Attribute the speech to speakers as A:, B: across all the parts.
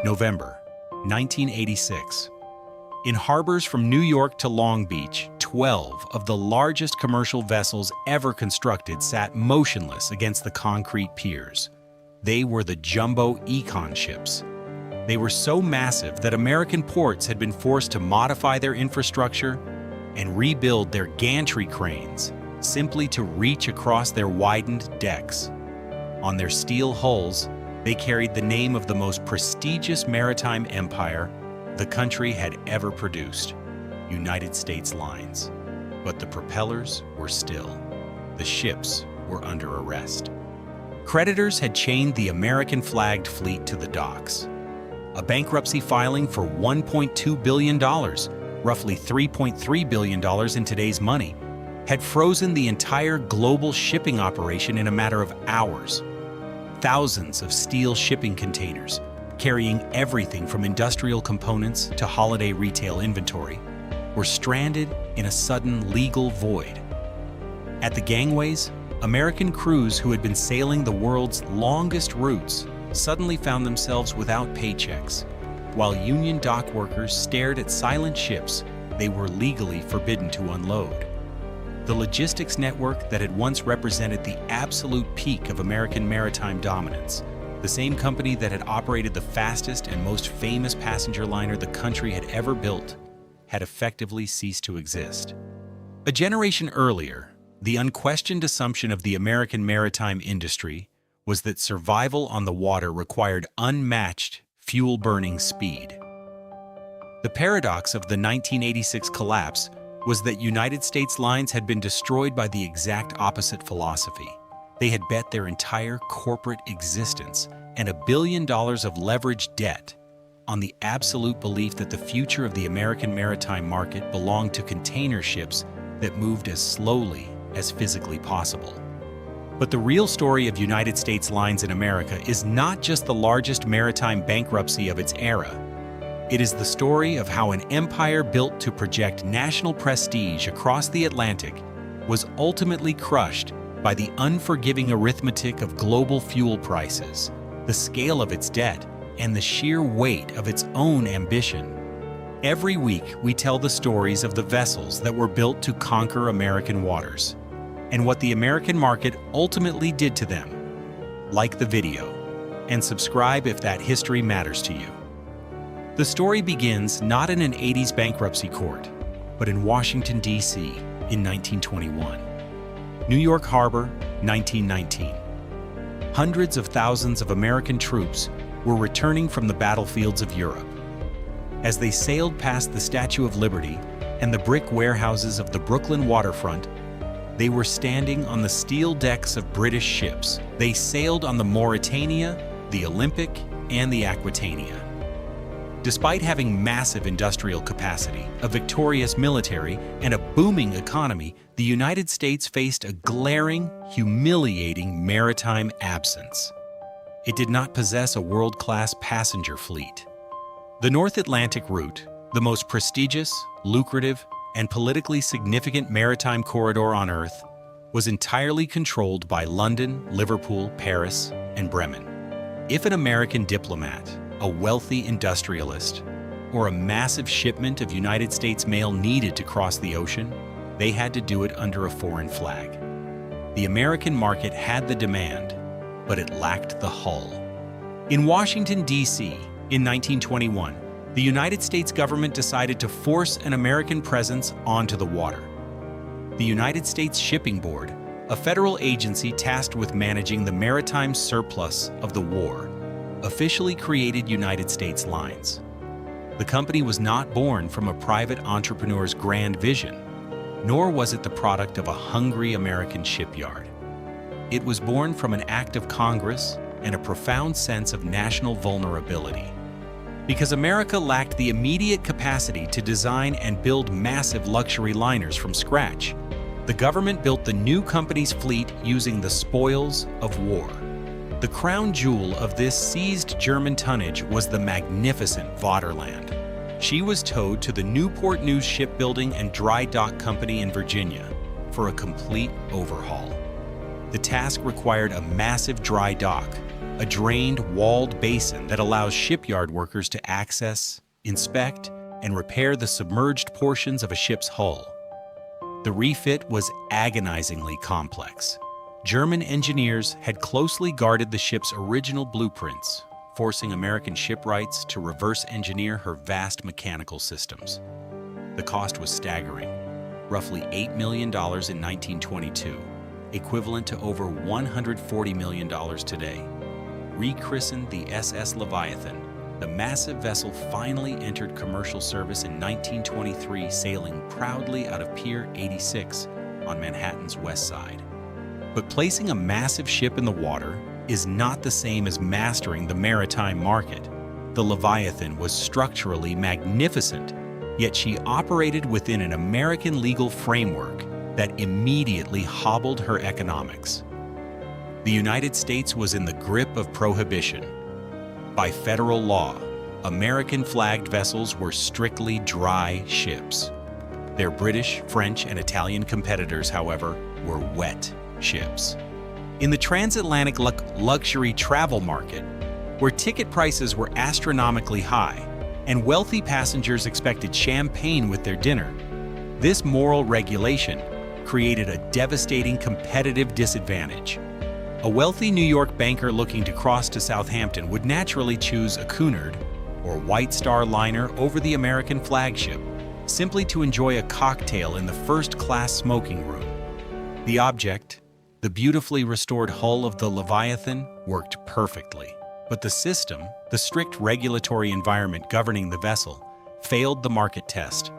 A: November 1986. In harbors from New York to Long Beach, 12 of the largest commercial vessels ever constructed sat motionless against the concrete piers. They were the jumbo econ ships. They were so massive that American ports had been forced to modify their infrastructure and rebuild their gantry cranes simply to reach across their widened decks. On their steel hulls, they carried the name of the most prestigious maritime empire the country had ever produced, United States Lines. But the propellers were still. The ships were under arrest. Creditors had chained the American-flagged fleet to the docks. A bankruptcy filing for $1.2 billion, roughly $3.3 billion in today's money, had frozen the entire global shipping operation in a matter of hours. Thousands of steel shipping containers, carrying everything from industrial components to holiday retail inventory, were stranded in a sudden legal void. At the gangways, American crews who had been sailing the world's longest routes suddenly found themselves without paychecks, while union dock workers stared at silent ships they were legally forbidden to unload. The logistics network that had once represented the absolute peak of American maritime dominance, the same company that had operated the fastest and most famous passenger liner the country had ever built, had effectively ceased to exist. A generation earlier, the unquestioned assumption of the American maritime industry was that survival on the water required unmatched fuel-burning speed. The paradox of the 1986 collapse was that United States Lines had been destroyed by the exact opposite philosophy. They had bet their entire corporate existence and $1 billion of leveraged debt on the absolute belief that the future of the American maritime market belonged to container ships that moved as slowly as physically possible. But the real story of United States Lines in America is not just the largest maritime bankruptcy of its era. It is the story of how an empire built to project national prestige across the Atlantic was ultimately crushed by the unforgiving arithmetic of global fuel prices, the scale of its debt, and the sheer weight of its own ambition. Every week, we tell the stories of the vessels that were built to conquer American waters, and what the American market ultimately did to them. Like the video, and subscribe if that history matters to you. The story begins not in an 80s bankruptcy court, but in Washington, D.C. in 1921. New York Harbor, 1919. Hundreds of thousands of American troops were returning from the battlefields of Europe. As they sailed past the Statue of Liberty and the brick warehouses of the Brooklyn waterfront, they were standing on the steel decks of British ships. They sailed on the Mauretania, the Olympic, and the Aquitania. Despite having massive industrial capacity, a victorious military, and a booming economy, the United States faced a glaring, humiliating maritime absence. It did not possess a world-class passenger fleet. The North Atlantic route, the most prestigious, lucrative, and politically significant maritime corridor on Earth, was entirely controlled by London, Liverpool, Paris, and Bremen. If an American diplomat, a wealthy industrialist, or a massive shipment of United States mail needed to cross the ocean, they had to do it under a foreign flag. The American market had the demand, but it lacked the hull. In Washington, D.C., in 1921, the United States government decided to force an American presence onto the water. The United States Shipping Board, a federal agency tasked with managing the maritime surplus of the war, officially created United States Lines. The company was not born from a private entrepreneur's grand vision, nor was it the product of a hungry American shipyard. It was born from an act of Congress and a profound sense of national vulnerability. Because America lacked the immediate capacity to design and build massive luxury liners from scratch, the government built the new company's fleet using the spoils of war. The crown jewel of this seized German tonnage was the magnificent Vaterland. She was towed to the Newport News Shipbuilding and Dry Dock Company in Virginia for a complete overhaul. The task required a massive dry dock, a drained, walled basin that allows shipyard workers to access, inspect, and repair the submerged portions of a ship's hull. The refit was agonizingly complex. German engineers had closely guarded the ship's original blueprints, forcing American shipwrights to reverse engineer her vast mechanical systems. The cost was staggering, roughly $8 million in 1922, equivalent to over $140 million today. Rechristened the SS Leviathan, the massive vessel finally entered commercial service in 1923, sailing proudly out of Pier 86 on Manhattan's west side. But placing a massive ship in the water is not the same as mastering the maritime market. The Leviathan was structurally magnificent, yet she operated within an American legal framework that immediately hobbled her economics. The United States was in the grip of prohibition. By federal law, American-flagged vessels were strictly dry ships. Their British, French, and Italian competitors, however, were wet ships. In the transatlantic luxury travel market, where ticket prices were astronomically high and wealthy passengers expected champagne with their dinner, this moral regulation created a devastating competitive disadvantage. A wealthy New York banker looking to cross to Southampton would naturally choose a Cunard or White Star liner over the American flagship, simply to enjoy a cocktail in the first-class smoking room. The object, the beautifully restored hull of the Leviathan, worked perfectly. But the system, the strict regulatory environment governing the vessel, failed the market test.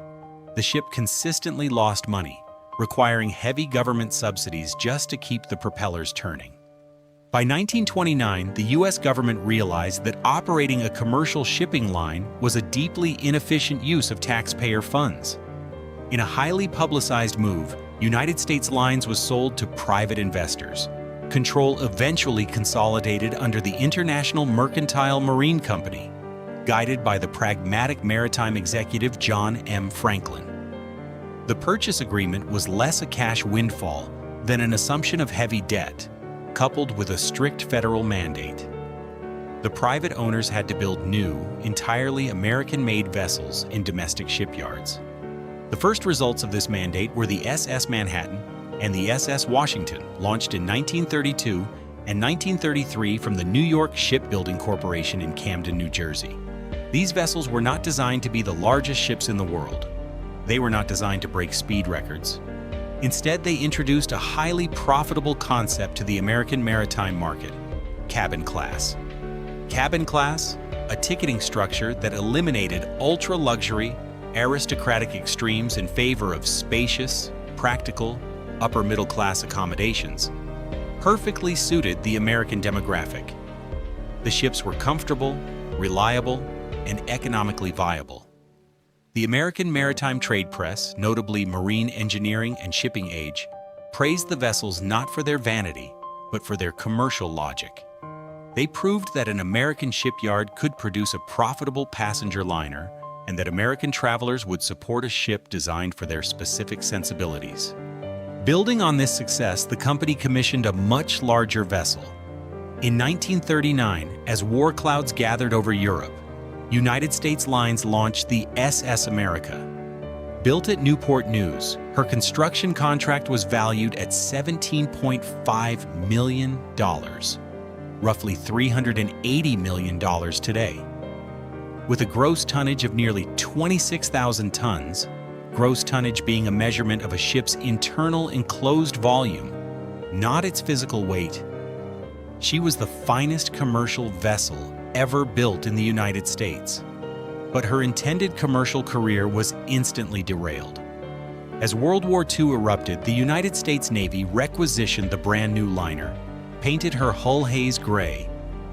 A: The ship consistently lost money, requiring heavy government subsidies just to keep the propellers turning. By 1929, the U.S. government realized that operating a commercial shipping line was a deeply inefficient use of taxpayer funds. In a highly publicized move, United States Lines was sold to private investors. Control eventually consolidated under the International Mercantile Marine Company, guided by the pragmatic maritime executive John M. Franklin. The purchase agreement was less a cash windfall than an assumption of heavy debt, coupled with a strict federal mandate. The private owners had to build new, entirely American-made vessels in domestic shipyards. The first results of this mandate were the SS Manhattan and the SS Washington, launched in 1932 and 1933 from the New York Shipbuilding Corporation in Camden, New Jersey. These vessels were not designed to be the largest ships in the world. They were not designed to break speed records. Instead, they introduced a highly profitable concept to the American maritime market: cabin class. Cabin class, a ticketing structure that eliminated ultra-luxury, aristocratic extremes in favor of spacious, practical, upper-middle-class accommodations, perfectly suited the American demographic. The ships were comfortable, reliable, and economically viable. The American maritime trade press, notably Marine Engineering and Shipping Age, praised the vessels not for their vanity, but for their commercial logic. They proved that an American shipyard could produce a profitable passenger liner and that American travelers would support a ship designed for their specific sensibilities. Building on this success, the company commissioned a much larger vessel. In 1939, as war clouds gathered over Europe, United States Lines launched the SS America. Built at Newport News, her construction contract was valued at $17.5 million, roughly $380 million today. With a gross tonnage of nearly 26,000 tons, gross tonnage being a measurement of a ship's internal enclosed volume, not its physical weight, she was the finest commercial vessel ever built in the United States. But her intended commercial career was instantly derailed. As World War II erupted, the United States Navy requisitioned the brand new liner, painted her hull haze gray,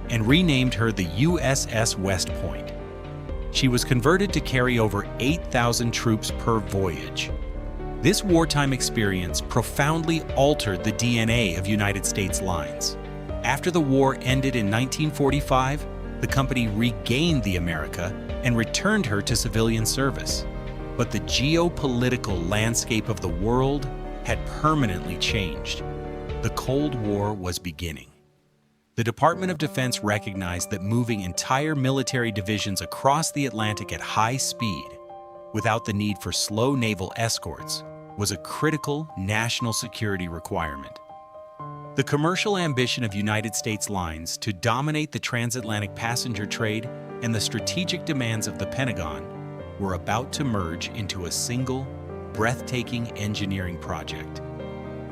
A: and renamed her the USS West Point. She was converted to carry over 8,000 troops per voyage. This wartime experience profoundly altered the DNA of United States Lines. After the war ended in 1945, the company regained the America and returned her to civilian service. But the geopolitical landscape of the world had permanently changed. The Cold War was beginning. The Department of Defense recognized that moving entire military divisions across the Atlantic at high speed, without the need for slow naval escorts, was a critical national security requirement. The commercial ambition of United States lines to dominate the transatlantic passenger trade and the strategic demands of the Pentagon were about to merge into a single, breathtaking engineering project.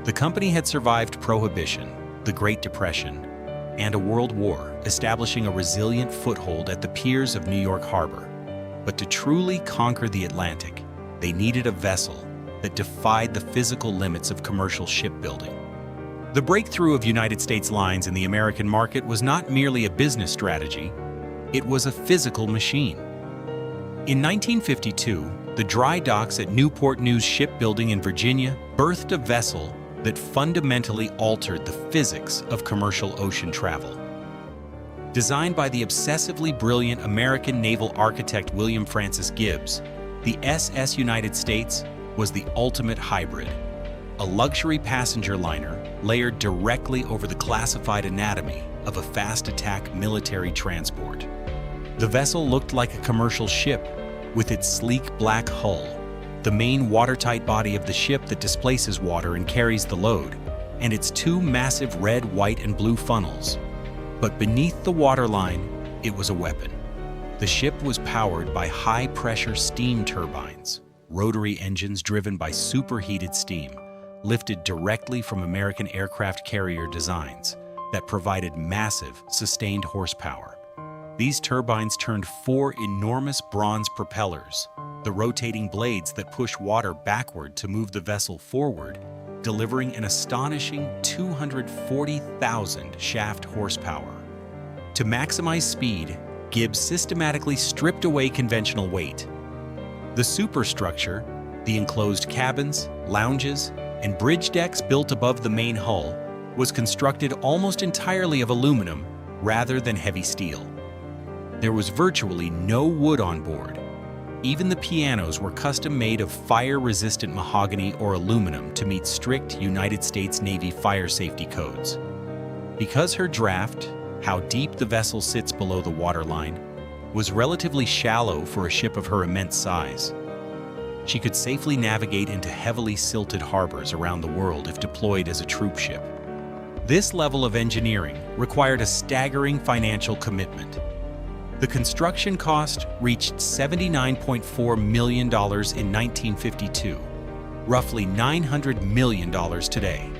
A: The company had survived Prohibition, the Great Depression, and a World War, establishing a resilient foothold at the piers of New York Harbor. But to truly conquer the Atlantic, they needed a vessel that defied the physical limits of commercial shipbuilding. The breakthrough of United States lines in the American market was not merely a business strategy, it was a physical machine. In 1952, the dry docks at Newport News Shipbuilding in Virginia birthed a vessel that fundamentally altered the physics of commercial ocean travel. Designed by the obsessively brilliant American naval architect William Francis Gibbs, the SS United States was the ultimate hybrid, a luxury passenger liner layered directly over the classified anatomy of a fast-attack military transport. The vessel looked like a commercial ship with its sleek black hull, the main watertight body of the ship that displaces water and carries the load, and its two massive red, white, and blue funnels. But beneath the waterline, it was a weapon. The ship was powered by high-pressure steam turbines, rotary engines driven by superheated steam, lifted directly from American aircraft carrier designs that provided massive, sustained horsepower. These turbines turned four enormous bronze propellers, the rotating blades that push water backward to move the vessel forward, delivering an astonishing 240,000 shaft horsepower. To maximize speed, Gibbs systematically stripped away conventional weight. The superstructure, the enclosed cabins, lounges, and bridge decks built above the main hull, was constructed almost entirely of aluminum rather than heavy steel. There was virtually no wood on board. Even the pianos were custom-made of fire-resistant mahogany or aluminum to meet strict United States Navy fire safety codes. Because her draft, how deep the vessel sits below the waterline, was relatively shallow for a ship of her immense size, she could safely navigate into heavily silted harbors around the world if deployed as a troop ship. This level of engineering required a staggering financial commitment. The construction cost reached $79.4 million in 1952, roughly $900 million today.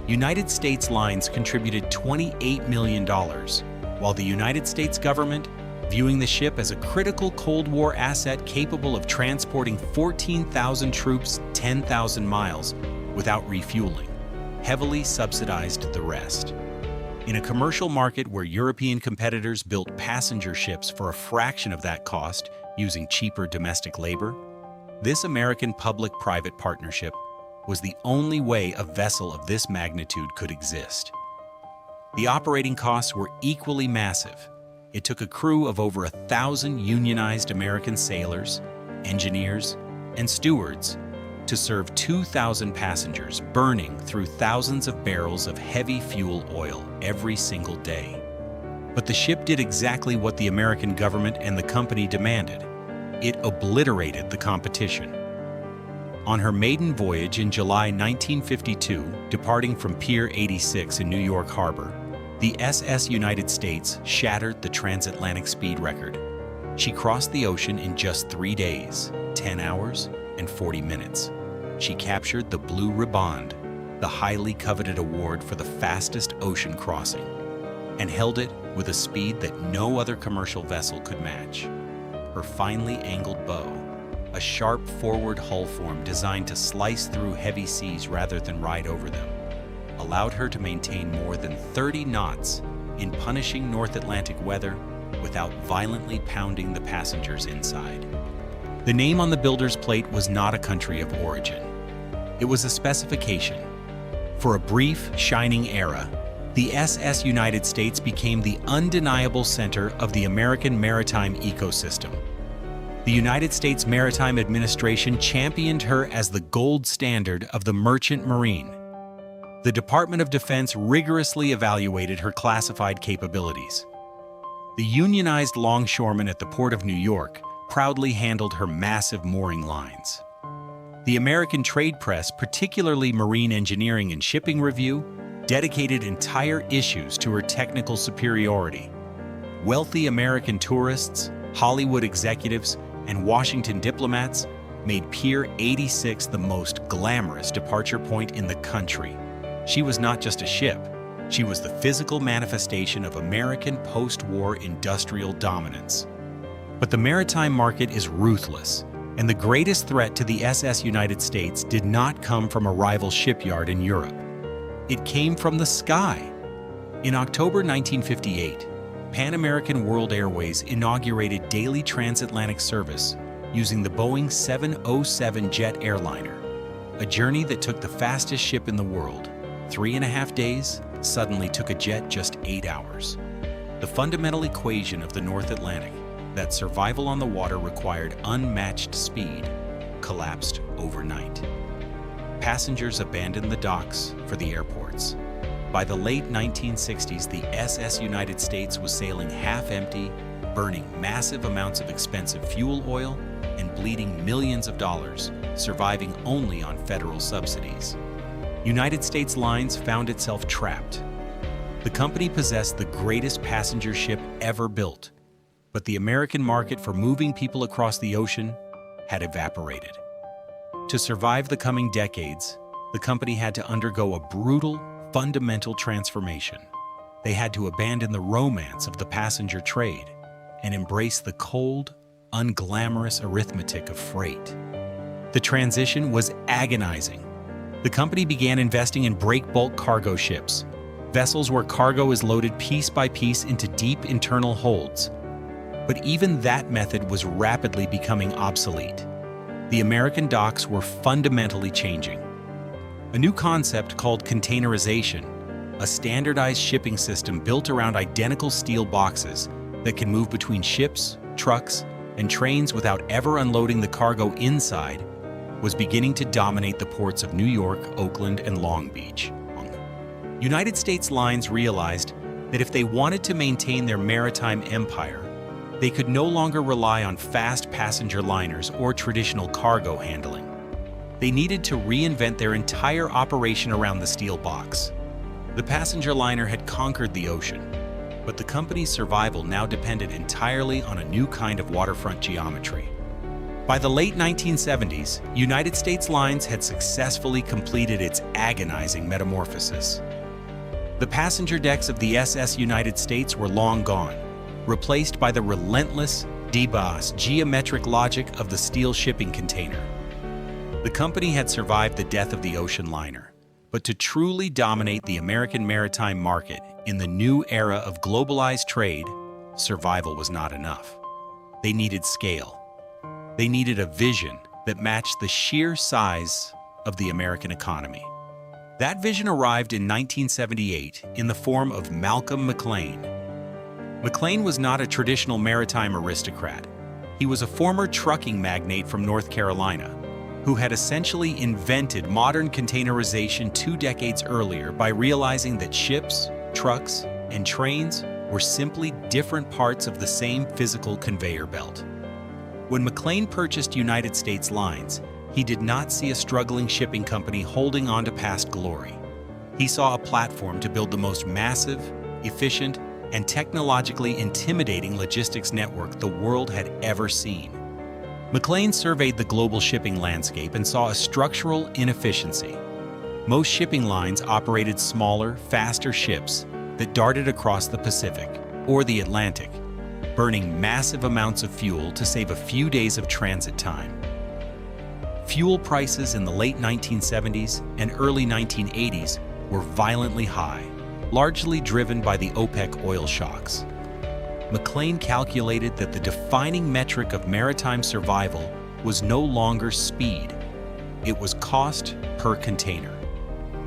A: United States lines contributed $28 million, while the United States government, viewing the ship as a critical Cold War asset capable of transporting 14,000 troops 10,000 miles without refueling, heavily subsidized the rest. In a commercial market where European competitors built passenger ships for a fraction of that cost using cheaper domestic labor, this American public-private partnership was the only way a vessel of this magnitude could exist. The operating costs were equally massive. It took a crew of over 1,000 unionized American sailors, engineers, and stewards to serve 2,000 passengers burning through thousands of barrels of heavy fuel oil every single day. But the ship did exactly what the American government and the company demanded. It obliterated the competition. On her maiden voyage in July 1952, departing from Pier 86 in New York Harbor, the SS United States shattered the transatlantic speed record. She crossed the ocean in just 3 days, 10 hours, and 40 minutes. She captured the Blue Riband, the highly coveted award for the fastest ocean crossing, and held it with a speed that no other commercial vessel could match. Her finely angled bow, a sharp forward hull form designed to slice through heavy seas rather than ride over them, allowed her to maintain more than 30 knots in punishing North Atlantic weather without violently pounding the passengers inside. The name on the builder's plate was not a country of origin. It was a specification. For a brief, shining era, the SS United States became the undeniable center of the American maritime ecosystem. The United States Maritime Administration championed her as the gold standard of the merchant marine. The Department of Defense rigorously evaluated her classified capabilities. The unionized longshoremen at the Port of New York proudly handled her massive mooring lines. The American trade press, particularly Marine Engineering and Shipping Review, dedicated entire issues to her technical superiority. Wealthy American tourists, Hollywood executives, and Washington diplomats made Pier 86 the most glamorous departure point in the country. She was not just a ship, she was the physical manifestation of American post-war industrial dominance. But the maritime market is ruthless, and the greatest threat to the SS United States did not come from a rival shipyard in Europe. It came from the sky. In October 1958, Pan American World Airways inaugurated daily transatlantic service using the Boeing 707 jet airliner, a journey that took the fastest ship in the world, 3.5 days, suddenly took a jet just 8 hours. The fundamental equation of the North Atlantic, that survival on the water required unmatched speed, collapsed overnight. Passengers abandoned the docks for the airports. By the late 1960s, the SS United States was sailing half-empty, burning massive amounts of expensive fuel oil, and bleeding millions of dollars, surviving only on federal subsidies. United States Lines found itself trapped. The company possessed the greatest passenger ship ever built, but the American market for moving people across the ocean had evaporated. To survive the coming decades, the company had to undergo a brutal, fundamental transformation. They had to abandon the romance of the passenger trade and embrace the cold, unglamorous arithmetic of freight. The transition was agonizing. The company began investing in break-bulk cargo ships, vessels where cargo is loaded piece by piece into deep internal holds. But even that method was rapidly becoming obsolete. The American docks were fundamentally changing. A new concept called containerization, a standardized shipping system built around identical steel boxes that can move between ships, trucks, and trains without ever unloading the cargo inside, was beginning to dominate the ports of New York, Oakland, and Long Beach. United States Lines realized that if they wanted to maintain their maritime empire, they could no longer rely on fast passenger liners or traditional cargo handling. They needed to reinvent their entire operation around the steel box. The passenger liner had conquered the ocean, but the company's survival now depended entirely on a new kind of waterfront geometry. By the late 1970s, United States Lines had successfully completed its agonizing metamorphosis. The passenger decks of the SS United States were long gone, replaced by the relentless, debossed geometric logic of the steel shipping container. The company had survived the death of the ocean liner, but to truly dominate the American maritime market in the new era of globalized trade, survival was not enough. They needed scale. They needed a vision that matched the sheer size of the American economy. That vision arrived in 1978 in the form of Malcolm McLean. McLean was not a traditional maritime aristocrat. He was a former trucking magnate from North Carolina, who had essentially invented modern containerization 2 decades earlier by realizing that ships, trucks, and trains were simply different parts of the same physical conveyor belt. When McLean purchased United States Lines, he did not see a struggling shipping company holding on to past glory. He saw a platform to build the most massive, efficient, and technologically intimidating logistics network the world had ever seen. McLean surveyed the global shipping landscape and saw a structural inefficiency. Most shipping lines operated smaller, faster ships that darted across the Pacific or the Atlantic, burning massive amounts of fuel to save a few days of transit time. Fuel prices in the late 1970s and early 1980s were violently high, largely driven by the OPEC oil shocks. McLean calculated that the defining metric of maritime survival was no longer speed. It was cost per container.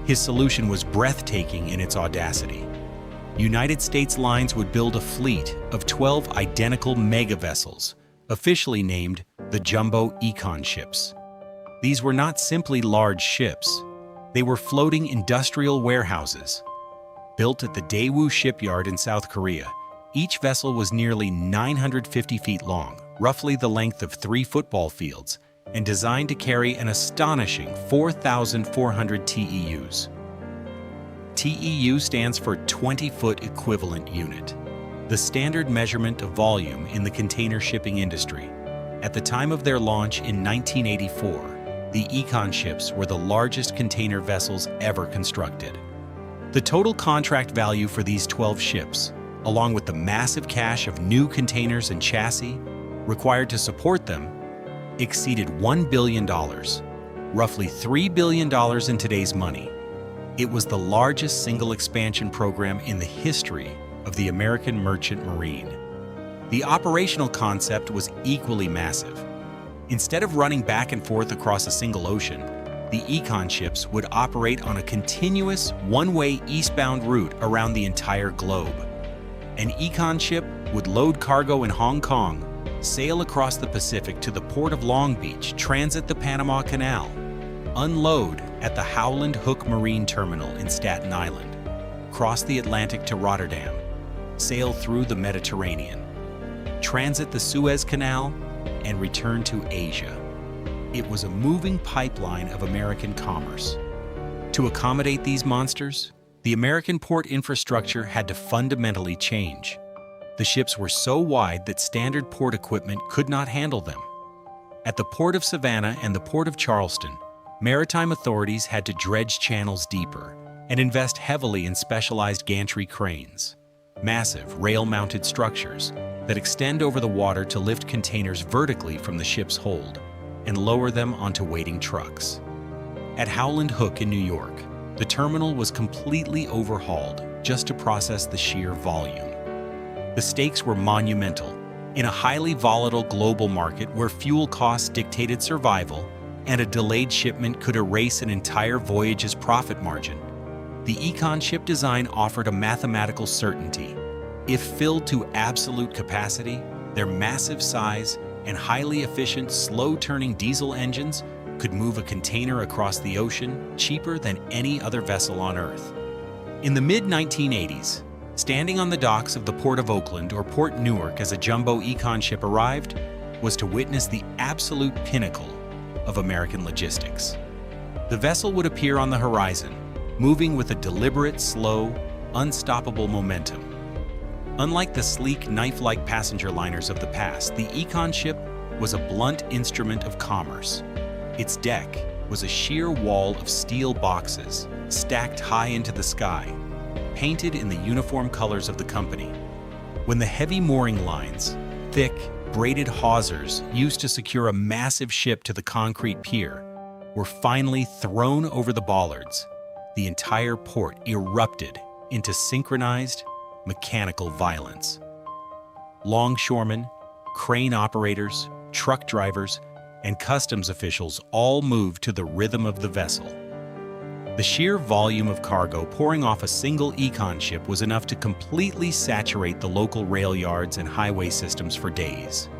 A: His solution was breathtaking in its audacity. United States Lines would build a fleet of 12 identical mega vessels, officially named the Jumbo Econ ships. These were not simply large ships. They were floating industrial warehouses. Built at the Daewoo shipyard in South Korea, each vessel was nearly 950 feet long, roughly the length of 3 football fields, and designed to carry an astonishing 4,400 TEUs. TEU stands for 20-foot equivalent unit, the standard measurement of volume in the container shipping industry. At the time of their launch in 1984, the Econ ships were the largest container vessels ever constructed. The total contract value for these 12 ships, along with the massive cash of new containers and chassis required to support them, exceeded $1 billion, roughly $3 billion in today's money. It was the largest single expansion program in the history of the American merchant marine. The operational concept was equally massive. Instead of running back and forth across a single ocean, the Econ ships would operate on a continuous one-way eastbound route around the entire globe. An Econ ship would load cargo in Hong Kong, sail across the Pacific to the port of Long Beach, transit the Panama Canal, unload at the Howland Hook Marine Terminal in Staten Island, cross the Atlantic to Rotterdam, sail through the Mediterranean, transit the Suez Canal, and return to Asia. It was a moving pipeline of American commerce. To accommodate these monsters, the American port infrastructure had to fundamentally change. The ships were so wide that standard port equipment could not handle them. At the Port of Savannah and the Port of Charleston, maritime authorities had to dredge channels deeper and invest heavily in specialized gantry cranes, massive rail-mounted structures that extend over the water to lift containers vertically from the ship's hold and lower them onto waiting trucks. At Howland Hook in New York, the terminal was completely overhauled just to process the sheer volume. The stakes were monumental. In a highly volatile global market where fuel costs dictated survival and a delayed shipment could erase an entire voyage's profit margin, the Econ ship design offered a mathematical certainty. If filled to absolute capacity, their massive size and highly efficient, slow-turning diesel engines could move a container across the ocean cheaper than any other vessel on Earth. In the mid-1980s, standing on the docks of the Port of Oakland or Port Newark as a jumbo Econ ship arrived was to witness the absolute pinnacle of American logistics. The vessel would appear on the horizon, moving with a deliberate, slow, unstoppable momentum. Unlike the sleek, knife-like passenger liners of the past, the Econ ship was a blunt instrument of commerce. Its deck was a sheer wall of steel boxes, stacked high into the sky, painted in the uniform colors of the company. When the heavy mooring lines, thick, braided hawsers used to secure a massive ship to the concrete pier, were finally thrown over the bollards, the entire port erupted into synchronized, mechanical violence. Longshoremen, crane operators, truck drivers, and customs officials all moved to the rhythm of the vessel. The sheer volume of cargo pouring off a single Econ ship was enough to completely saturate the local rail yards and highway systems for days.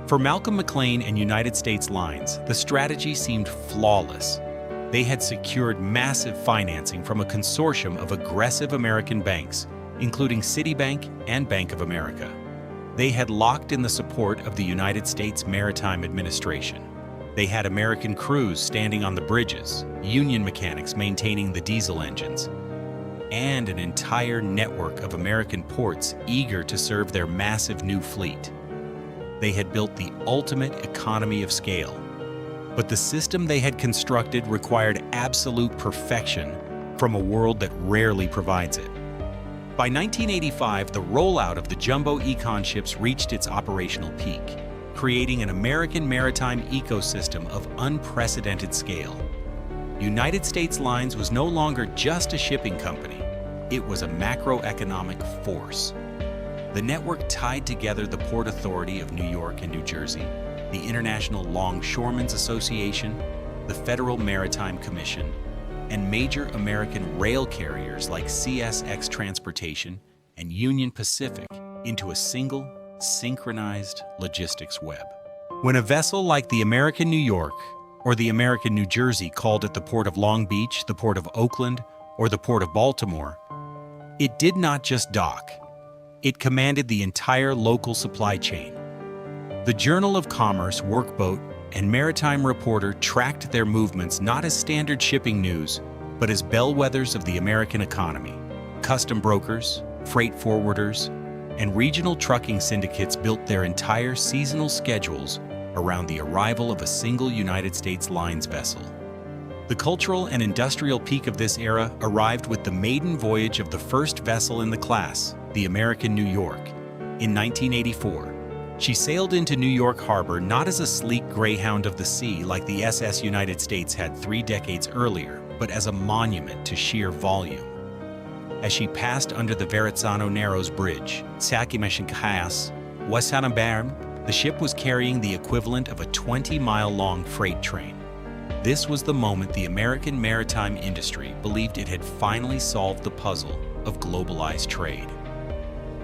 A: For Malcolm McLean and United States Lines, the strategy seemed flawless. They had secured massive financing from a consortium of aggressive American banks, including Citibank and Bank of America. They had locked in the support of the United States Maritime Administration. They had American crews standing on the bridges, union mechanics maintaining the diesel engines, and an entire network of American ports eager to serve their massive new fleet. They had built the ultimate economy of scale, but the system they had constructed required absolute perfection from a world that rarely provides it. By 1985, the rollout of the jumbo Econ ships reached its operational peak, creating an American maritime ecosystem of unprecedented scale. United States Lines was no longer just a shipping company, it was a macroeconomic force. The network tied together the Port Authority of New York and New Jersey, the International Longshoremen's Association, the Federal Maritime Commission, and major American rail carriers like CSX Transportation and Union Pacific into a single, synchronized logistics web. When a vessel like the American New York or the American New Jersey called it the Port of Long Beach, the Port of Oakland, or the Port of Baltimore, it did not just dock. It commanded the entire local supply chain. The Journal of Commerce, Workboat, and Maritime Reporter tracked their movements not as standard shipping news, but as bellwethers of the American economy. Custom brokers, freight forwarders, and regional trucking syndicates built their entire seasonal schedules around the arrival of a single United States Lines vessel. The cultural and industrial peak of this era arrived with the maiden voyage of the first vessel in the class, the American New York. In 1984, she sailed into New York Harbor not as a sleek greyhound of the sea like the SS United States had 3 decades earlier, but as a monument to sheer volume. As she passed under the Verrazzano Narrows Bridge, the ship was carrying the equivalent of a 20-mile-long freight train. This was the moment the American maritime industry believed it had finally solved the puzzle of globalized trade.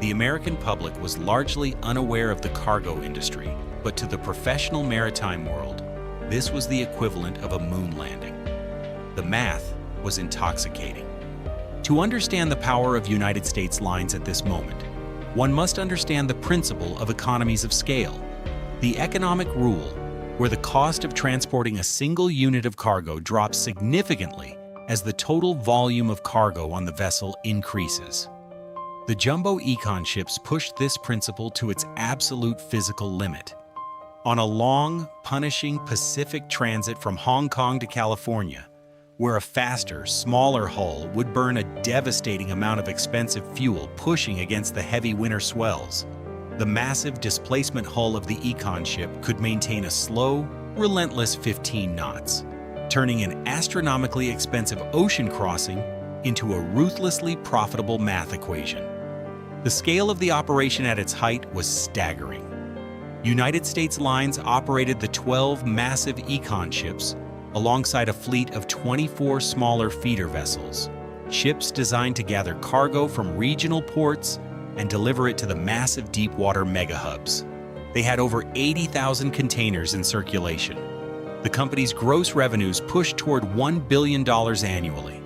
A: The American public was largely unaware of the cargo industry, but to the professional maritime world, this was the equivalent of a moon landing. The math was intoxicating. To understand the power of United States Lines at this moment, one must understand the principle of economies of scale, the economic rule where the cost of transporting a single unit of cargo drops significantly as the total volume of cargo on the vessel increases. The jumbo econ ships pushed this principle to its absolute physical limit. On a long, punishing Pacific transit from Hong Kong to California, where a faster, smaller hull would burn a devastating amount of expensive fuel pushing against the heavy winter swells, the massive displacement hull of the econ ship could maintain a slow, relentless 15 knots, turning an astronomically expensive ocean crossing into a ruthlessly profitable math equation. The scale of the operation at its height was staggering. United States Lines operated the 12 massive econ ships alongside a fleet of 24 smaller feeder vessels, ships designed to gather cargo from regional ports and deliver it to the massive deep-water mega-hubs. They had over 80,000 containers in circulation. The company's gross revenues pushed toward $1 billion annually.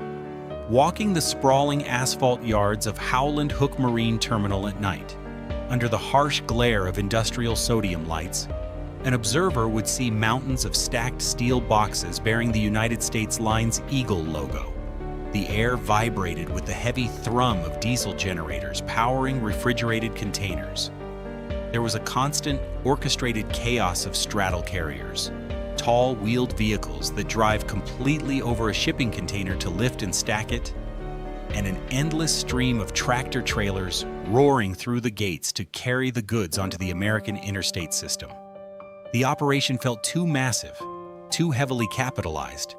A: Walking the sprawling asphalt yards of Howland Hook Marine Terminal at night, under the harsh glare of industrial sodium lights, an observer would see mountains of stacked steel boxes bearing the United States Lines Eagle logo. The air vibrated with the heavy thrum of diesel generators powering refrigerated containers. There was a constant, orchestrated chaos of straddle carriers, tall wheeled vehicles that drive completely over a shipping container to lift and stack it, and an endless stream of tractor trailers roaring through the gates to carry the goods onto the American interstate system. The operation felt too massive, too heavily capitalized,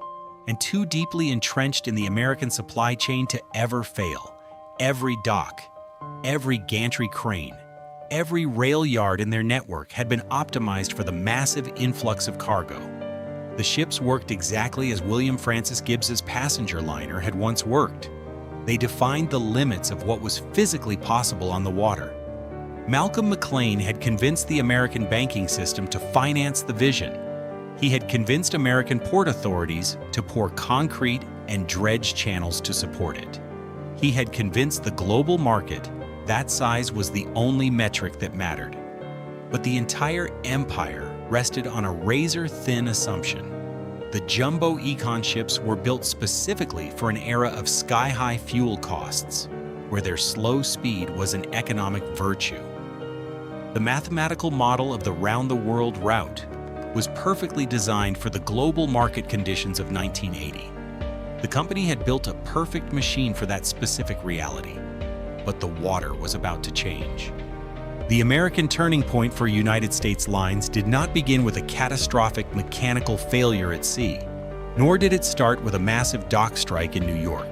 A: and too deeply entrenched in the American supply chain to ever fail. Every dock, every gantry crane, every rail yard in their network had been optimized for the massive influx of cargo. The ships worked exactly as William Francis Gibbs's passenger liner had once worked. They defined the limits of what was physically possible on the water. Malcolm McLean had convinced the American banking system to finance the vision. He had convinced American port authorities to pour concrete and dredge channels to support it. He had convinced the global market that size was the only metric that mattered. But the entire empire rested on a razor-thin assumption. The jumbo econ ships were built specifically for an era of sky-high fuel costs, where their slow speed was an economic virtue. The mathematical model of the round-the-world route was perfectly designed for the global market conditions of 1980. The company had built a perfect machine for that specific reality, but the water was about to change. The American turning point for United States Lines did not begin with a catastrophic mechanical failure at sea, nor did it start with a massive dock strike in New York.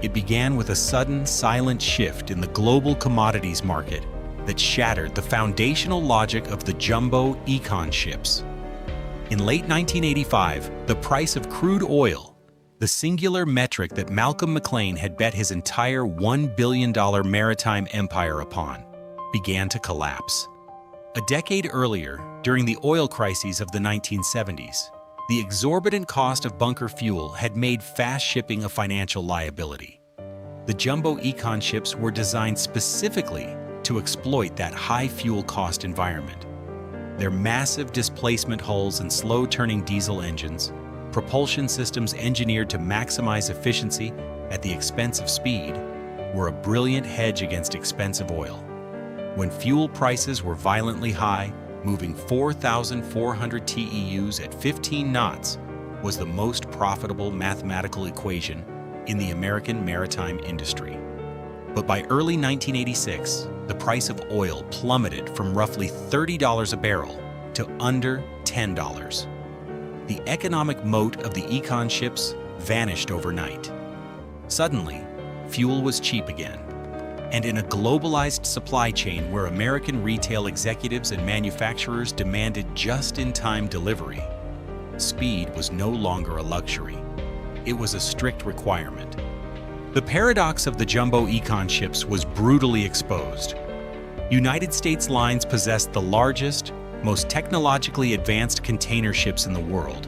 A: It began with a sudden, silent shift in the global commodities market that shattered the foundational logic of the jumbo econ ships. In late 1985, the price of crude oil, the singular metric that Malcolm McLean had bet his entire $1 billion maritime empire upon, began to collapse. A decade earlier, during the oil crises of the 1970s, The exorbitant cost of bunker fuel had made fast shipping a financial liability. The jumbo econ ships were designed specifically to exploit that high fuel cost environment. Their massive displacement hulls and slow-turning diesel engines, propulsion systems engineered to maximize efficiency at the expense of speed, were a brilliant hedge against expensive oil. When fuel prices were violently high, moving 4,400 TEUs at 15 knots was the most profitable mathematical equation in the American maritime industry. But by early 1986, the price of oil plummeted from roughly $30 a barrel to under $10. The economic moat of the econ ships vanished overnight. Suddenly, fuel was cheap again. And in a globalized supply chain where American retail executives and manufacturers demanded just-in-time delivery, speed was no longer a luxury. It was a strict requirement. The paradox of the jumbo econ ships was brutally exposed. United States lines possessed the largest, most technologically advanced container ships in the world,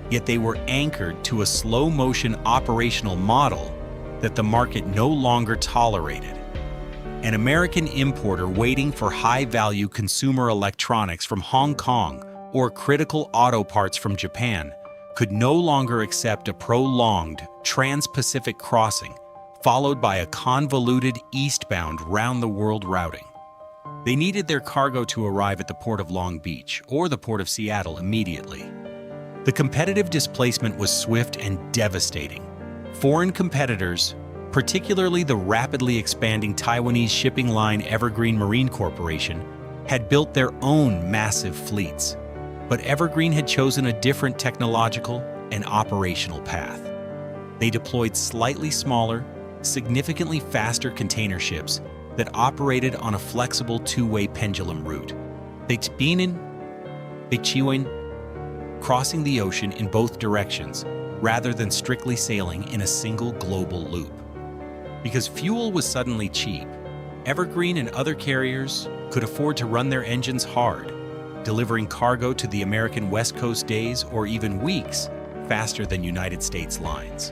A: yet they were anchored to a slow-motion operational model that the market no longer tolerated. An American importer waiting for high-value consumer electronics from Hong Kong or critical auto parts from Japan could no longer accept a prolonged trans-Pacific crossing followed by a convoluted eastbound round-the-world routing. They needed their cargo to arrive at the port of Long Beach or the port of Seattle immediately. The competitive displacement was swift and devastating. Foreign competitors, particularly the rapidly expanding Taiwanese shipping line Evergreen Marine Corporation, had built their own massive fleets. But Evergreen had chosen a different technological and operational path. They deployed slightly smaller, significantly faster container ships that operated on a flexible two-way pendulum route. Beijing, crossing the ocean in both directions rather than strictly sailing in a single global loop. Because fuel was suddenly cheap, Evergreen and other carriers could afford to run their engines hard, delivering cargo to the American West Coast days or even weeks faster than United States lines.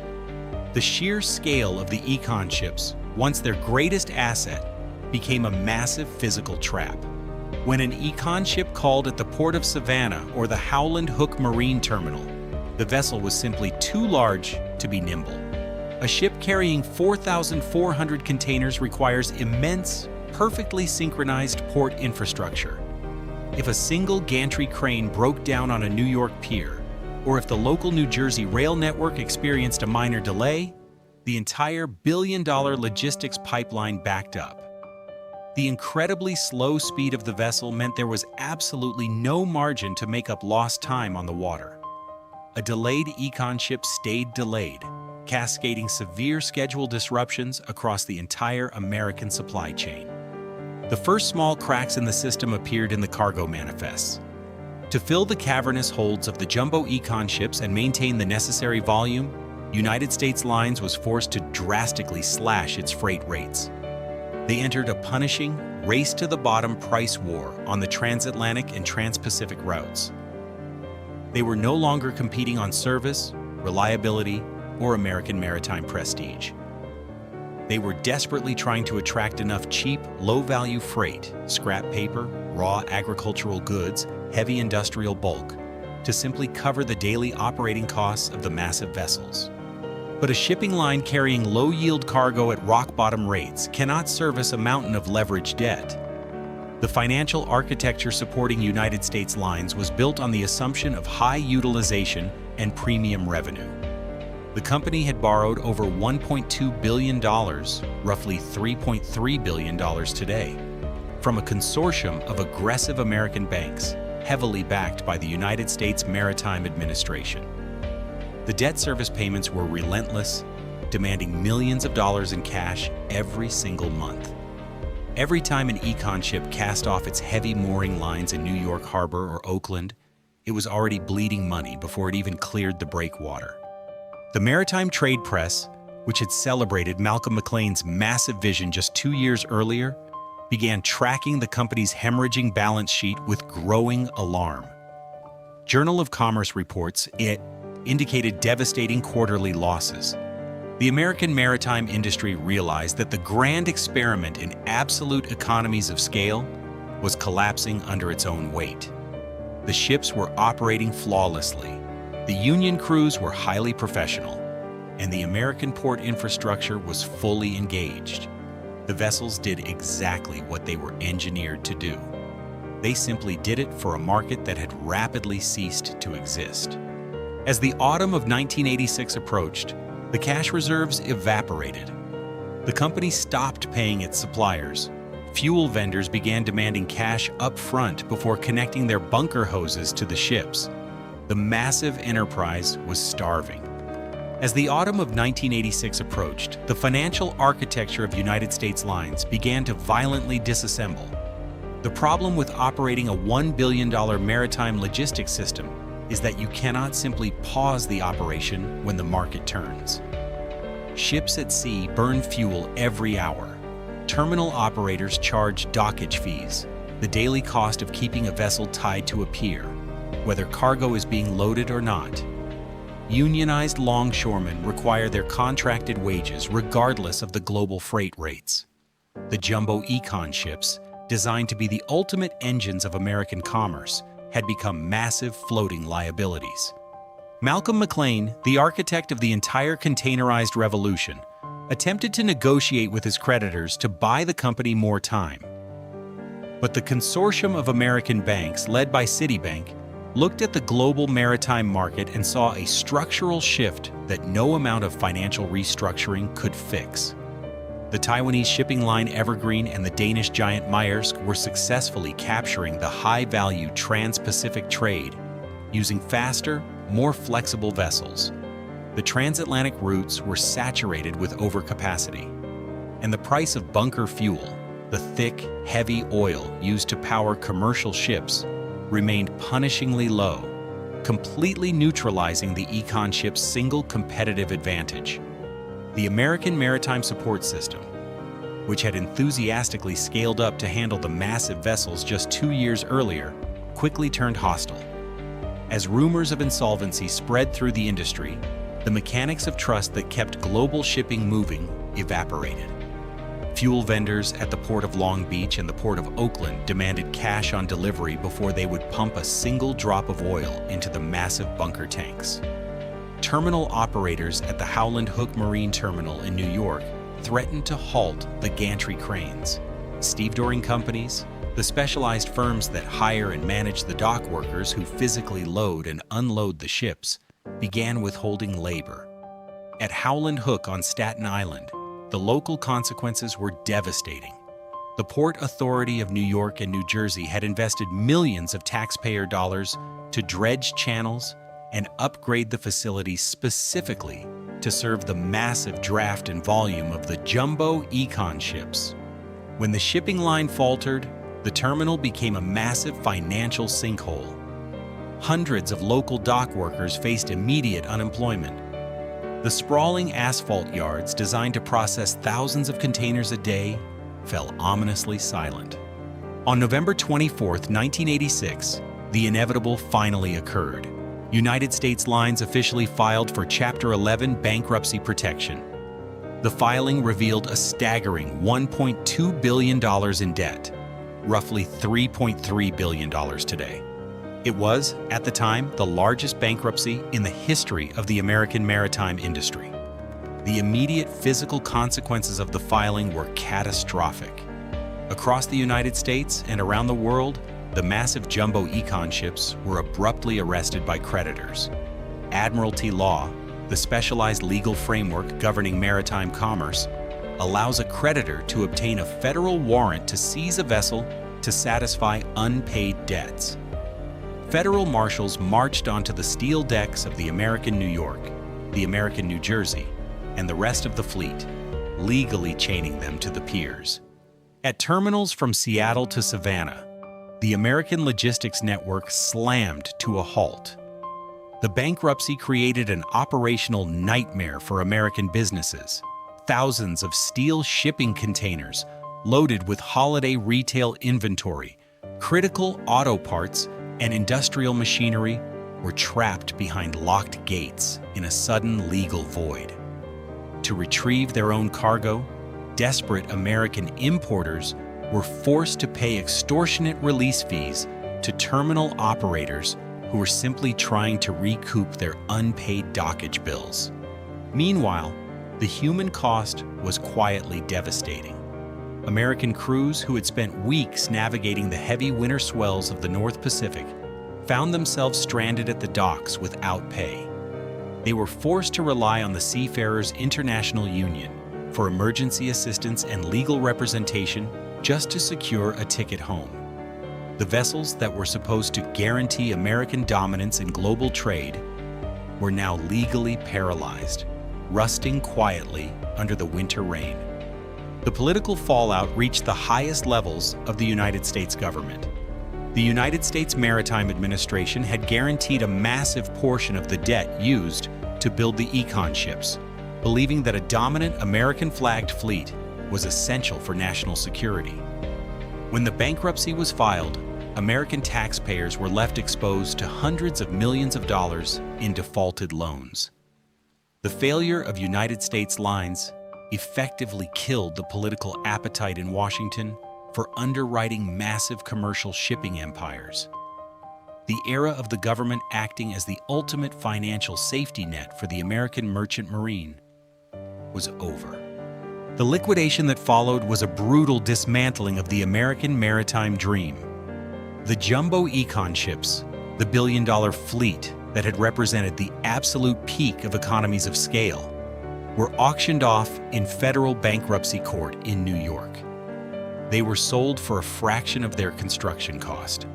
A: The sheer scale of the econ ships, once their greatest asset, became a massive physical trap. When an econ ship called at the port of Savannah or the Howland Hook Marine Terminal, the vessel was simply too large to be nimble. A ship carrying 4,400 containers requires immense, perfectly synchronized port infrastructure. If a single gantry crane broke down on a New York pier, or if the local New Jersey rail network experienced a minor delay, the entire billion-dollar logistics pipeline backed up. The incredibly slow speed of the vessel meant there was absolutely no margin to make up lost time on the water. A delayed econ ship stayed delayed, cascading severe schedule disruptions across the entire American supply chain. The first small cracks in the system appeared in the cargo manifests. To fill the cavernous holds of the jumbo econ ships and maintain the necessary volume, United States Lines was forced to drastically slash its freight rates. They entered a punishing, race-to-the-bottom price war on the transatlantic and trans-Pacific routes. They were no longer competing on service, reliability, or American maritime prestige. They were desperately trying to attract enough cheap, low-value freight, scrap paper, raw agricultural goods, heavy industrial bulk, to simply cover the daily operating costs of the massive vessels. But a shipping line carrying low-yield cargo at rock-bottom rates cannot service a mountain of leveraged debt. The financial architecture supporting United States Lines was built on the assumption of high utilization and premium revenue. The company had borrowed over $1.2 billion, roughly $3.3 billion today, from a consortium of aggressive American banks, heavily backed by the United States Maritime Administration. The debt service payments were relentless, demanding millions of dollars in cash every single month. Every time an econ ship cast off its heavy mooring lines in New York Harbor or Oakland, it was already bleeding money before it even cleared the breakwater. The maritime trade press, which had celebrated Malcolm McLean's massive vision just 2 years earlier, began tracking the company's hemorrhaging balance sheet with growing alarm. Journal of Commerce reports it indicated devastating quarterly losses. The American maritime industry realized that the grand experiment in absolute economies of scale was collapsing under its own weight. The ships were operating flawlessly, the Union crews were highly professional, and the American port infrastructure was fully engaged. The vessels did exactly what they were engineered to do. They simply did it for a market that had rapidly ceased to exist. As the autumn of 1986 approached, the cash reserves evaporated. The company stopped paying its suppliers. Fuel vendors began demanding cash up front before connecting their bunker hoses to the ships. The massive enterprise was starving. As the autumn of 1986 approached, the financial architecture of United States lines began to violently disassemble. The problem with operating a $1 billion maritime logistics system is that you cannot simply pause the operation when the market turns. Ships at sea burn fuel every hour. Terminal operators charge dockage fees, the daily cost of keeping a vessel tied to a pier, whether cargo is being loaded or not. Unionized longshoremen require their contracted wages regardless of the global freight rates. The jumbo econ ships, designed to be the ultimate engines of American commerce, had become massive floating liabilities. Malcolm McLean, the architect of the entire containerized revolution, attempted to negotiate with his creditors to buy the company more time. But the consortium of American banks, led by Citibank, looked at the global maritime market and saw a structural shift that no amount of financial restructuring could fix. The Taiwanese shipping line Evergreen and the Danish giant Maersk were successfully capturing the high-value trans-Pacific trade using faster, more flexible vessels. The transatlantic routes were saturated with overcapacity, and the price of bunker fuel, the thick, heavy oil used to power commercial ships, remained punishingly low, completely neutralizing the econ ship's single competitive advantage. The American Maritime Support System, which had enthusiastically scaled up to handle the massive vessels just 2 years earlier, quickly turned hostile. As rumors of insolvency spread through the industry, the mechanics of trust that kept global shipping moving evaporated. Fuel vendors at the Port of Long Beach and the Port of Oakland demanded cash on delivery before they would pump a single drop of oil into the massive bunker tanks. Terminal operators at the Howland Hook Marine Terminal in New York threatened to halt the gantry cranes. Stevedoring companies, the specialized firms that hire and manage the dock workers who physically load and unload the ships, began withholding labor. At Howland Hook on Staten Island, the local consequences were devastating. The Port Authority of New York and New Jersey had invested millions of taxpayer dollars to dredge channels and upgrade the facilities specifically to serve the massive draft and volume of the jumbo econ ships. When the shipping line faltered, the terminal became a massive financial sinkhole. Hundreds of local dock workers faced immediate unemployment. The sprawling asphalt yards designed to process thousands of containers a day fell ominously silent. On November 24, 1986, the inevitable finally occurred. United States Lines officially filed for Chapter 11 bankruptcy protection. The filing revealed a staggering $1.2 billion in debt, roughly $3.3 billion today. It was, at the time, the largest bankruptcy in the history of the American maritime industry. The immediate physical consequences of the filing were catastrophic. Across the United States and around the world, the massive jumbo econ ships were abruptly arrested by creditors. Admiralty law, the specialized legal framework governing maritime commerce, allows a creditor to obtain a federal warrant to seize a vessel to satisfy unpaid debts. Federal marshals marched onto the steel decks of the American New York, the American New Jersey, and the rest of the fleet, legally chaining them to the piers. At terminals from Seattle to Savannah, the American logistics network slammed to a halt. The bankruptcy created an operational nightmare for American businesses. Thousands of steel shipping containers loaded with holiday retail inventory, critical auto parts, and industrial machinery were trapped behind locked gates in a sudden legal void. To retrieve their own cargo, desperate American importers were forced to pay extortionate release fees to terminal operators who were simply trying to recoup their unpaid dockage bills. Meanwhile, the human cost was quietly devastating. American crews who had spent weeks navigating the heavy winter swells of the North Pacific found themselves stranded at the docks without pay. They were forced to rely on the Seafarers International Union for emergency assistance and legal representation just to secure a ticket home. The vessels that were supposed to guarantee American dominance in global trade were now legally paralyzed, rusting quietly under the winter rain. The political fallout reached the highest levels of the United States government. The United States Maritime Administration had guaranteed a massive portion of the debt used to build the Econ ships, believing that a dominant American-flagged fleet was essential for national security. When the bankruptcy was filed, American taxpayers were left exposed to hundreds of millions of dollars in defaulted loans. The failure of United States lines effectively killed the political appetite in Washington for underwriting massive commercial shipping empires. The era of the government acting as the ultimate financial safety net for the American merchant marine was over. The liquidation that followed was a brutal dismantling of the American maritime dream. The jumbo econ ships, the billion-dollar fleet that had represented the absolute peak of economies of scale, were auctioned off in federal bankruptcy court in New York. They were sold for a fraction of their construction cost.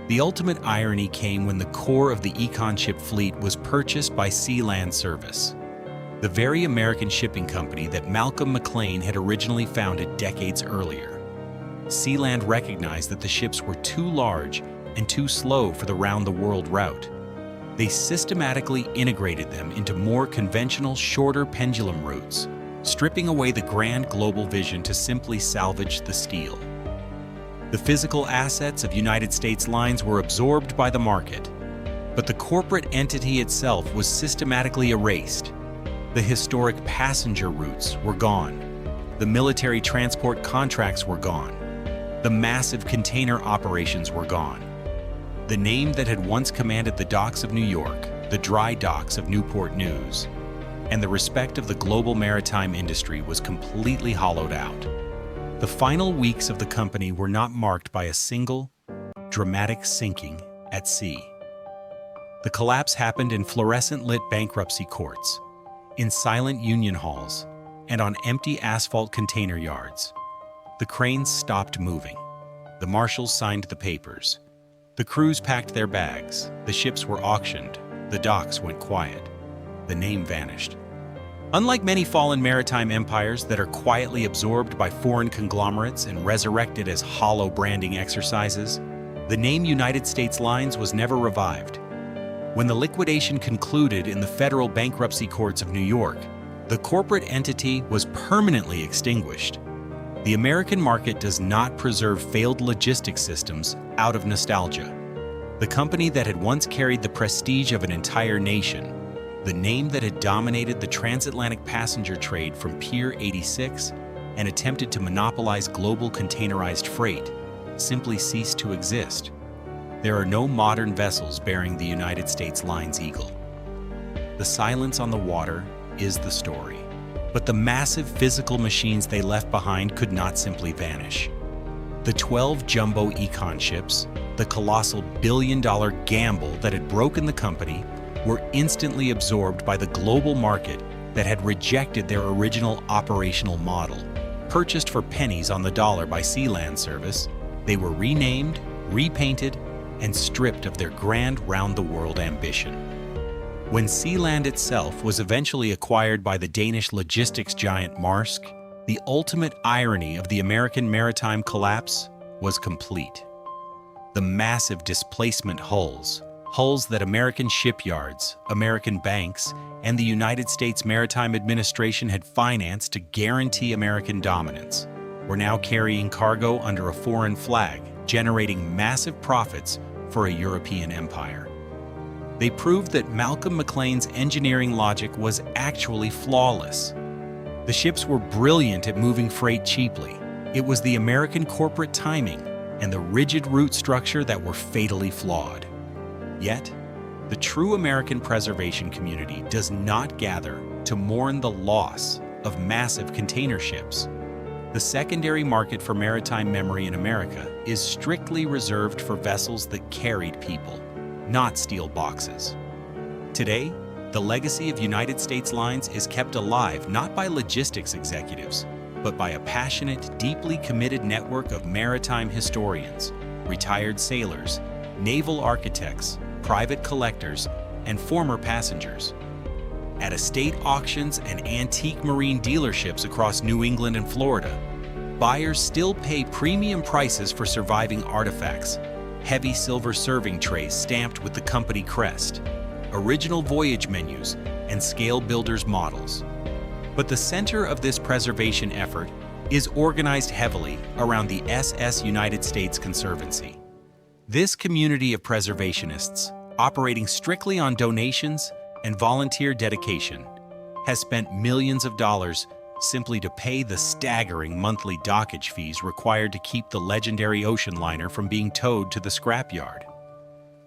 A: The ultimate irony came when the core of the econ ship fleet was purchased by Sealand Service, the very American shipping company that Malcolm McLean had originally founded decades earlier. Sealand recognized that the ships were too large and too slow for the round-the-world route. They systematically integrated them into more conventional, shorter pendulum routes, stripping away the grand global vision to simply salvage the steel. The physical assets of United States lines were absorbed by the market, but the corporate entity itself was systematically erased. The historic passenger routes were gone. The military transport contracts were gone. The massive container operations were gone. The name that had once commanded the docks of New York, the dry docks of Newport News, and the respect of the global maritime industry was completely hollowed out. The final weeks of the company were not marked by a single, dramatic sinking at sea. The collapse happened in fluorescent-lit bankruptcy courts, in silent union halls, and on empty asphalt container yards. The cranes stopped moving. The marshals signed the papers. The crews packed their bags. The ships were auctioned. The docks went quiet. The name vanished. Unlike many fallen maritime empires that are quietly absorbed by foreign conglomerates and resurrected as hollow branding exercises, the name United States Lines was never revived. When the liquidation concluded in the federal bankruptcy courts of New York, the corporate entity was permanently extinguished. The American market does not preserve failed logistics systems out of nostalgia. The company that had once carried the prestige of an entire nation, the name that had dominated the transatlantic passenger trade from Pier 86 and attempted to monopolize global containerized freight, simply ceased to exist. There are no modern vessels bearing the United States Lines Eagle. The silence on the water is the story, but the massive physical machines they left behind could not simply vanish. The 12 jumbo econ ships, the colossal billion-dollar gamble that had broken the company, were instantly absorbed by the global market that had rejected their original operational model. Purchased for pennies on the dollar by Sealand Service, they were renamed, repainted, and stripped of their grand round-the-world ambition. When Sealand itself was eventually acquired by the Danish logistics giant Maersk, the ultimate irony of the American maritime collapse was complete. The massive displacement hulls that American shipyards, American banks, and the United States Maritime Administration had financed to guarantee American dominance, were now carrying cargo under a foreign flag, generating massive profits for a European empire. They proved that Malcolm McLean's engineering logic was actually flawless. The ships were brilliant at moving freight cheaply. It was the American corporate timing and the rigid route structure that were fatally flawed. Yet, the true American preservation community does not gather to mourn the loss of massive container ships. The secondary market for maritime memory in America is strictly reserved for vessels that carried people, not steel boxes. Today, the legacy of United States Lines is kept alive not by logistics executives, but by a passionate, deeply committed network of maritime historians, retired sailors, naval architects, private collectors, and former passengers. At estate auctions and antique marine dealerships across New England and Florida, buyers still pay premium prices for surviving artifacts, heavy silver serving trays stamped with the company crest, original voyage menus, and scale builders' models. But the center of this preservation effort is organized heavily around the SS United States Conservancy. This community of preservationists, operating strictly on donations and volunteer dedication, has spent millions of dollars simply to pay the staggering monthly dockage fees required to keep the legendary ocean liner from being towed to the scrapyard.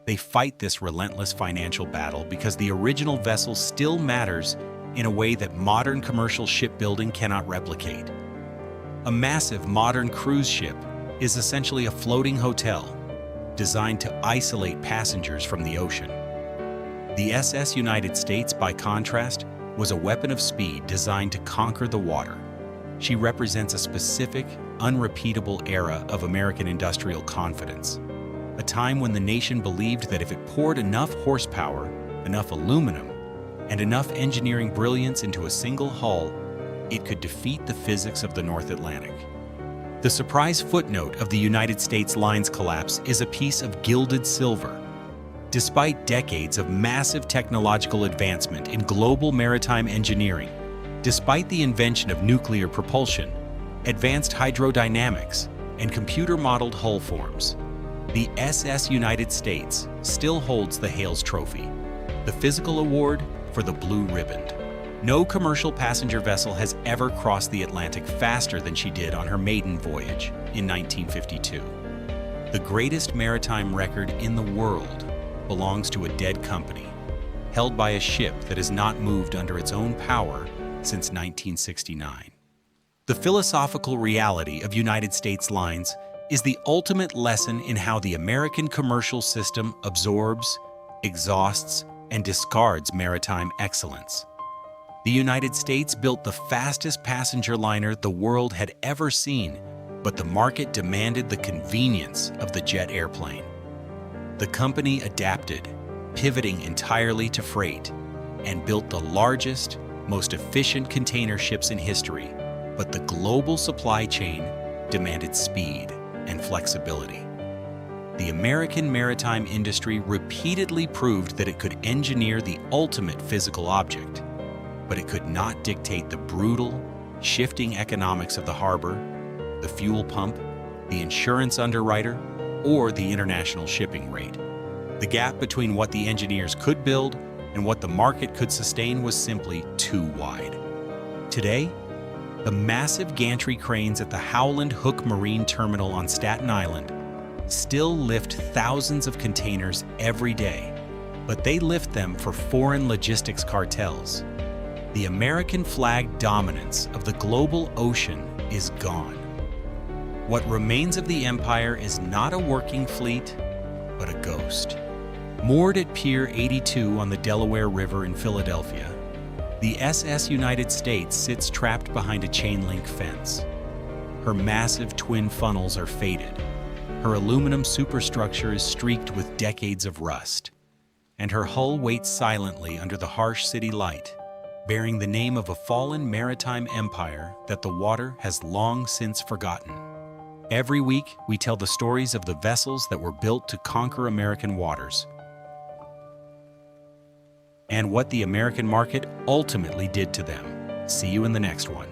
A: They fight this relentless financial battle because the original vessel still matters in a way that modern commercial shipbuilding cannot replicate. A massive modern cruise ship is essentially a floating hotel designed to isolate passengers from the ocean. The SS United States, by contrast, was a weapon of speed designed to conquer the water. She represents a specific, unrepeatable era of American industrial confidence, a time when the nation believed that if it poured enough horsepower, enough aluminum, and enough engineering brilliance into a single hull, it could defeat the physics of the North Atlantic. The surprise footnote of the United States Lines collapse is a piece of gilded silver. Despite decades of massive technological advancement in global maritime engineering, despite the invention of nuclear propulsion, advanced hydrodynamics, and computer-modeled hull forms, the SS United States still holds the Hales Trophy, the physical award for the blue riband. No commercial passenger vessel has ever crossed the Atlantic faster than she did on her maiden voyage in 1952. The greatest maritime record in the world belongs to a dead company, held by a ship that has not moved under its own power since 1969. The philosophical reality of United States Lines is the ultimate lesson in how the American commercial system absorbs, exhausts, and discards maritime excellence. The United States built the fastest passenger liner the world had ever seen, but the market demanded the convenience of the jet airplane. The company adapted, pivoting entirely to freight, and built the largest, most efficient container ships in history, but the global supply chain demanded speed and flexibility. The American maritime industry repeatedly proved that it could engineer the ultimate physical object, but it could not dictate the brutal, shifting economics of the harbor, the fuel pump, the insurance underwriter, or the international shipping rate. The gap between what the engineers could build and what the market could sustain was simply too wide. Today, the massive gantry cranes at the Howland Hook Marine Terminal on Staten Island still lift thousands of containers every day, but they lift them for foreign logistics cartels. The American flag dominance of the global ocean is gone. What remains of the empire is not a working fleet, but a ghost. Moored at Pier 82 on the Delaware River in Philadelphia, the SS United States sits trapped behind a chain-link fence. Her massive twin funnels are faded. Her aluminum superstructure is streaked with decades of rust, and her hull waits silently under the harsh city light, bearing the name of a fallen maritime empire that the water has long since forgotten. Every week, we tell the stories of the vessels that were built to conquer American waters and what the American market ultimately did to them. See you in the next one.